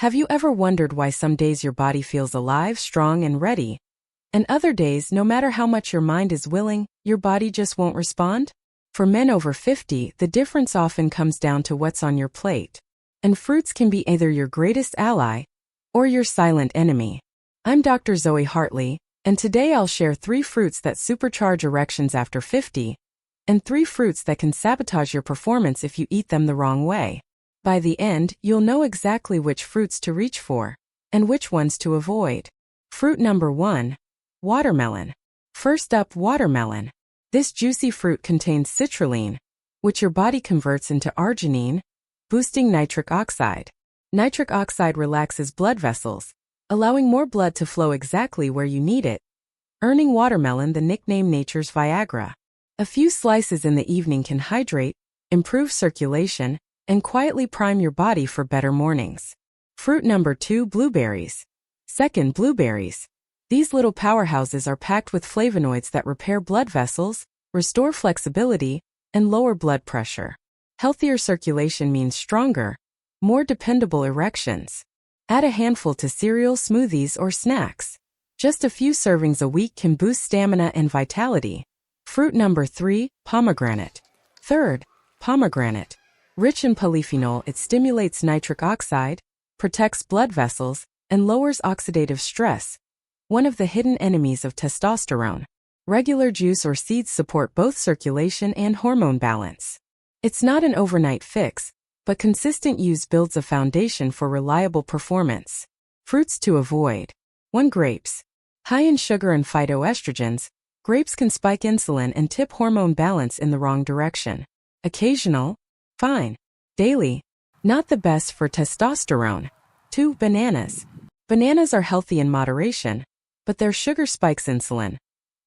Have you ever wondered why some days your body feels alive, strong, and ready, and other days, no matter how much your mind is willing, your body just won't respond? For men over 50, the difference often comes down to what's on your plate. And fruits can be either your greatest ally or your silent enemy. I'm Dr. Zoe Hartley, and today I'll share 3 fruits that supercharge erections after 50, and 3 fruits that can sabotage your performance if you eat them the wrong way. By the end, you'll know exactly which fruits to reach for and which ones to avoid. Fruit number 1. Watermelon. First up, watermelon. This juicy fruit contains citrulline, which your body converts into arginine, boosting nitric oxide. Nitric oxide relaxes blood vessels, allowing more blood to flow exactly where you need it, earning watermelon the nickname nature's Viagra. A few slices in the evening can hydrate, improve circulation, and quietly prime your body for better mornings. Fruit number 2, blueberries. Second, blueberries. These little powerhouses are packed with flavonoids that repair blood vessels, restore flexibility, and lower blood pressure. Healthier circulation means stronger, more dependable erections. Add a handful to cereal, smoothies, or snacks. Just a few servings a week can boost stamina and vitality. Fruit number 3, pomegranate. Third, pomegranate. Rich in polyphenol, it stimulates nitric oxide, protects blood vessels, and lowers oxidative stress, one of the hidden enemies of testosterone. Regular juice or seeds support both circulation and hormone balance. It's not an overnight fix, but consistent use builds a foundation for reliable performance. Fruits to avoid. 1. Grapes. High in sugar and phytoestrogens, grapes can spike insulin and tip hormone balance in the wrong direction. Occasional, fine. Daily, not the best for testosterone. 2. Bananas. Bananas are healthy in moderation, but their sugar spikes insulin,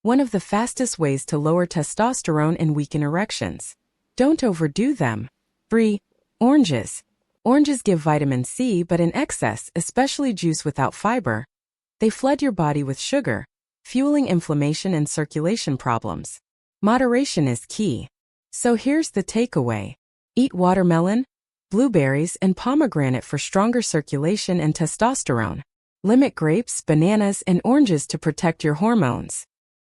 one of the fastest ways to lower testosterone and weaken erections. Don't overdo them. 3. Oranges. Oranges give vitamin C, but in excess, especially juice without fiber, they flood your body with sugar, fueling inflammation and circulation problems. Moderation is key. So here's the takeaway. Eat watermelon, blueberries, and pomegranate for stronger circulation and testosterone. Limit grapes, bananas, and oranges to protect your hormones.